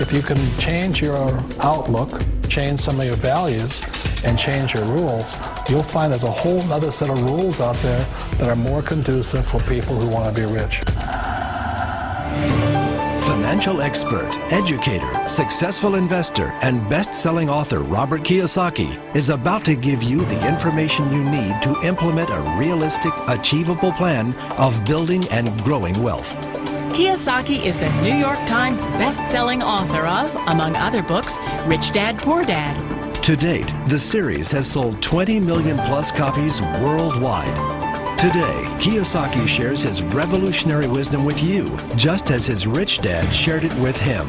If you can change your outlook, change some of your values, and change your rules, you'll find there's a whole other set of rules out there that are more conducive for people who want to be rich. Financial expert, educator, successful investor, and best-selling author Robert Kiyosaki is about to give you the information you need to implement a realistic, achievable plan of building and growing wealth. Kiyosaki is the New York Times best-selling author of, among other books, Rich Dad, Poor Dad. To date, the series has sold 20 million plus copies worldwide. Today, Kiyosaki shares his revolutionary wisdom with you, just as his rich dad shared it with him.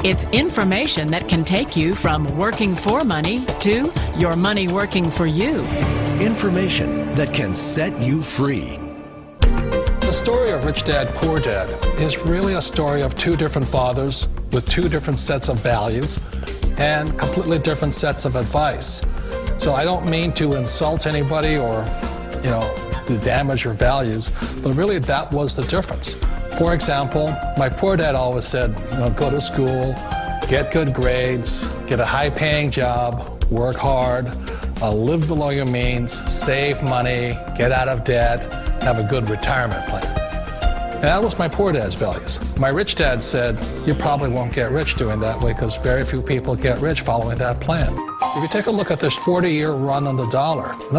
It's information that can take you from working for money to your money working for you. Information that can set you free. The story of Rich Dad, Poor Dad is really a story of two different fathers with two different sets of values and completely different sets of advice. So I don't mean to insult anybody or, to damage your values, but really that was the difference. For example, my poor dad always said, go to school, get good grades, get a high-paying job, work hard, live below your means, save money, get out of debt, have a good retirement plan. And that was my poor dad's values. My rich dad said, you probably won't get rich doing that way because very few people get rich following that plan. If you take a look at this 40-year run on the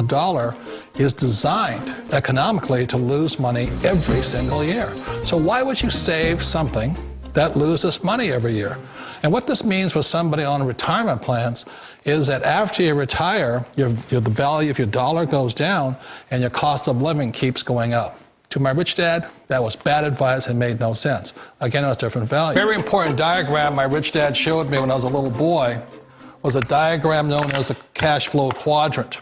dollar is designed economically to lose money every single year. So why would you save something that loses money every year? And what this means for somebody on retirement plans is that after you retire, the value of your dollar goes down and your cost of living keeps going up. To my rich dad, that was bad advice and made no sense. Again, it was different value. Very important diagram my rich dad showed me when I was a little boy was a diagram known as a cash flow quadrant.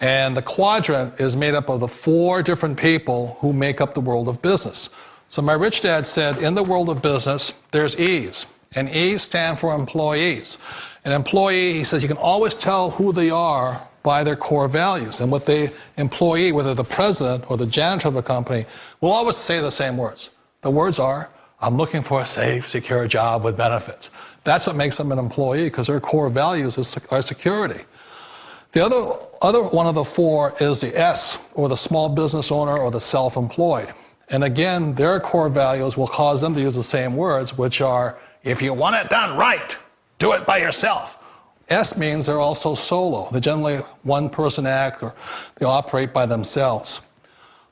And the quadrant is made up of the 4 different people who make up the world of business. So my rich dad said, in the world of business, there's E's. And E's stand for employees. An employee, he says, you can always tell who they are by their core values. And what the employee, whether the president or the janitor of a company, will always say the same words. The words are, I'm looking for a safe, secure job with benefits. That's what makes them an employee, because their core values are security. The other one of the 4 is the S, or the small business owner or the self-employed. And again, their core values will cause them to use the same words, which are, if you want it done right, do it by yourself. S means they're also solo. They're generally one-person act, or they operate by themselves.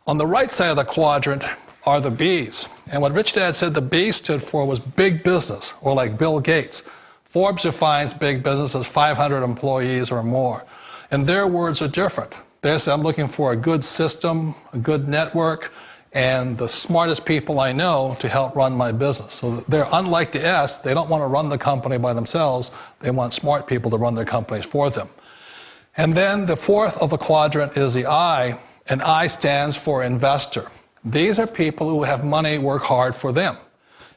On the right side of the quadrant are the B's. And what Rich Dad said the B stood for was big business, or like Bill Gates. Forbes defines big business as 500 employees or more. And their words are different. They say, I'm looking for a good system, a good network, and the smartest people I know to help run my business. So they're unlike the S. They don't want to run the company by themselves. They want smart people to run their companies for them. And then the 4th of the quadrant is the I, and I stands for investor. These are people who have money work hard for them.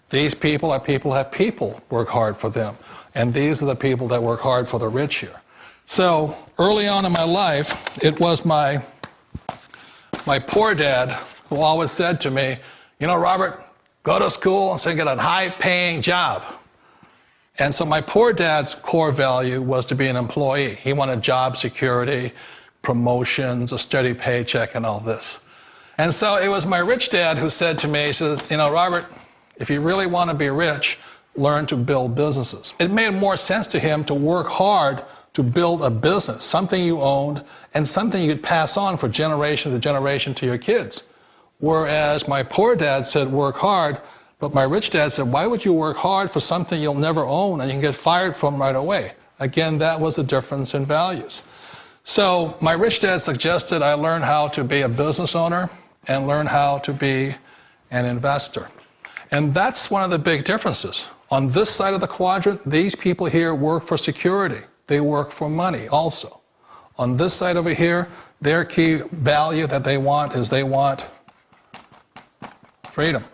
These people are people who have people work hard for them. And these are the people that work hard for the rich here. So early on in my life, it was my poor dad who always said to me, Robert, go to school and so get a high-paying job. And so my poor dad's core value was to be an employee. He wanted job security, promotions, a steady paycheck, and all this. And so it was my rich dad who said to me, he says, Robert, if you really want to be rich, learn to build businesses. It made more sense to him to work hard to build a business, something you owned, and something you could pass on for generation to generation to your kids. Whereas my poor dad said, work hard, but my rich dad said, why would you work hard for something you'll never own and you can get fired from right away? Again, that was the difference in values. So my rich dad suggested I learn how to be a business owner and learn how to be an investor. And that's one of the big differences. On this side of the quadrant, these people here work for security. They work for money also. On this side over here, their key value that they want is they want freedom.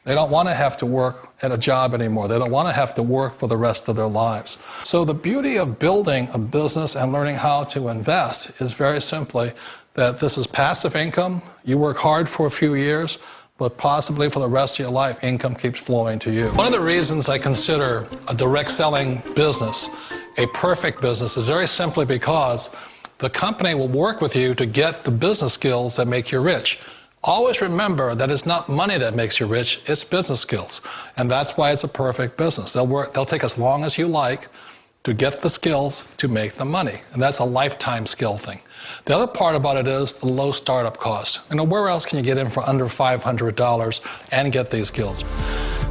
They don't want to have to work at a job anymore. They don't want to have to work for the rest of their lives. So the beauty of building a business and learning how to invest is very simply that this is passive income. You work hard for a few years, but possibly for the rest of your life, income keeps flowing to you. One of the reasons I consider a direct selling business a perfect business is very simply because the company will work with you to get the business skills that make you rich. Always remember that it's not money that makes you rich, it's business skills. And that's why it's a perfect business. They'll take as long as you like to get the skills to make the money. And that's a lifetime skill thing. The other part about it is the low startup cost. Where else can you get in for under $500 and get these skills?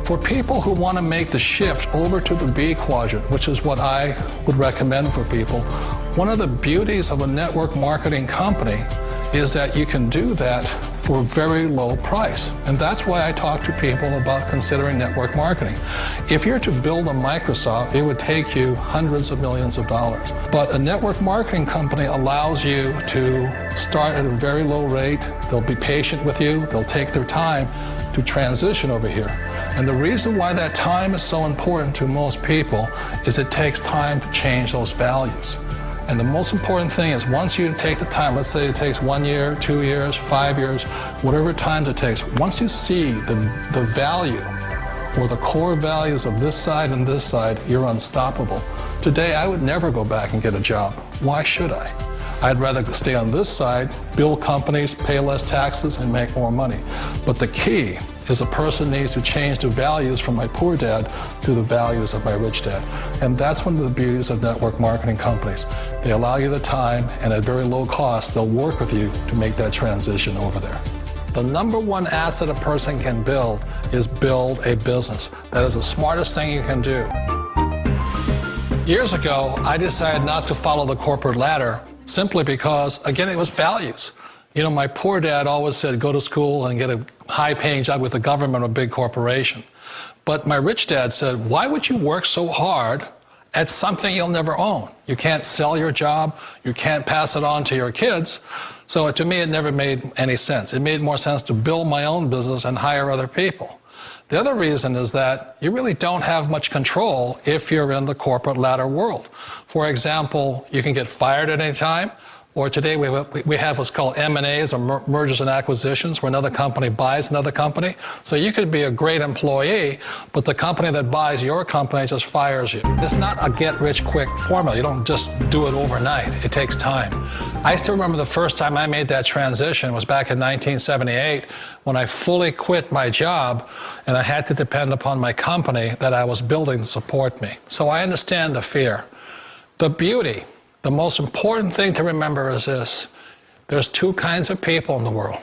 For people who want to make the shift over to the B quadrant, which is what I would recommend for people, one of the beauties of a network marketing company is that you can do that for a very low price. And that's why I talk to people about considering network marketing. If you're to build a Microsoft, it would take you hundreds of millions of dollars. But a network marketing company allows you to start at a very low rate. They'll be patient with you. They'll take their time to transition over here. And the reason why that time is so important to most people is it takes time to change those values. And the most important thing is once you take the time, let's say it takes 1 year, 2 years, 5 years, whatever time it takes, once you see the value or the core values of this side and this side, you're unstoppable. Today, I would never go back and get a job. Why should I? I'd rather stay on this side, build companies, pay less taxes, and make more money. But the key is a person needs to change the values from my poor dad to the values of my rich dad. And that's one of the beauties of network marketing companies. They allow you the time, and at very low cost, they'll work with you to make that transition over there. The number one asset a person can build is build a business. That is the smartest thing you can do. Years ago, I decided not to follow the corporate ladder simply because, again, it was values. My poor dad always said, go to school and get a high-paying job with the government or a big corporation. But my rich dad said, why would you work so hard at something you'll never own? You can't sell your job. You can't pass it on to your kids. So to me, it never made any sense. It made more sense to build my own business and hire other people. The other reason is that you really don't have much control if you're in the corporate ladder world. For example, you can get fired at any time. Or today we have what's called M&As, or mergers and acquisitions, where another company buys another company. So you could be a great employee, but the company that buys your company just fires you. It's not a get-rich-quick formula. You don't just do it overnight. It takes time. I still remember the first time I made that transition was back in 1978 when I fully quit my job and I had to depend upon my company that I was building to support me. So I understand the fear. The beauty. The most important thing to remember is this. There's two kinds of people in the world.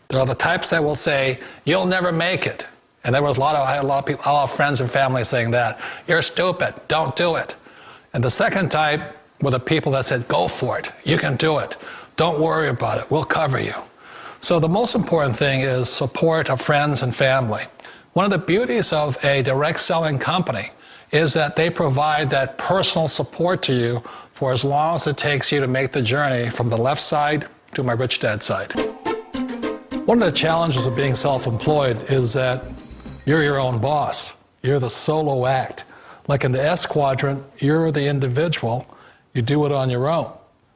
There are the types that will say, you'll never make it. And I had a lot of friends and family saying that. You're stupid, don't do it. And the second type were the people that said, go for it, you can do it. Don't worry about it, we'll cover you. So the most important thing is support of friends and family. One of the beauties of a direct selling company is that they provide that personal support to you for as long as it takes you to make the journey from the left side to my rich dad side. One of the challenges of being self-employed is that you're your own boss. You're the solo act. Like in the S quadrant, you're the individual. You do it on your own.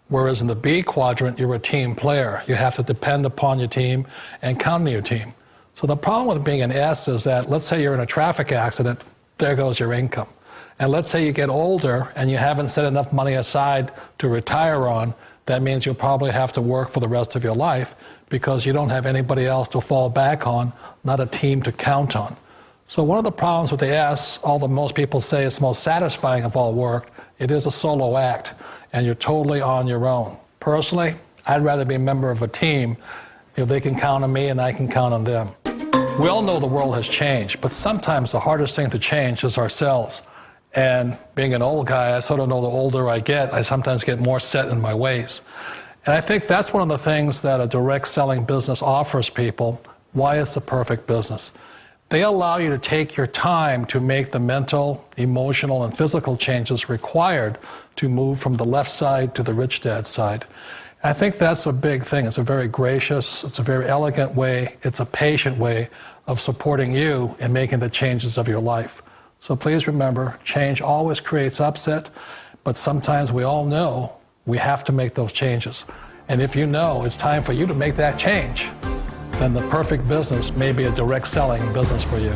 Whereas in the B quadrant, you're a team player. You have to depend upon your team and count on your team. So the problem with being an S is that, let's say you're in a traffic accident, there goes your income. And let's say you get older and you haven't set enough money aside to retire on, that means you'll probably have to work for the rest of your life because you don't have anybody else to fall back on, not a team to count on. So one of the problems with the S, although most people say it's the most satisfying of all work, it is a solo act and you're totally on your own. Personally, I'd rather be a member of a team. They can count on me and I can count on them. We all know the world has changed, but sometimes the hardest thing to change is ourselves. And being an old guy, I sort of know the older I get, I sometimes get more set in my ways. And I think that's one of the things that a direct selling business offers people, why it's the perfect business. They allow you to take your time to make the mental, emotional, and physical changes required to move from the left side to the rich dad side. I think that's a big thing. It's a very gracious, it's a very elegant way, it's a patient way of supporting you in making the changes of your life. So please remember, change always creates upset, but sometimes we all know we have to make those changes. And if you know it's time for you to make that change, then the perfect business may be a direct selling business for you.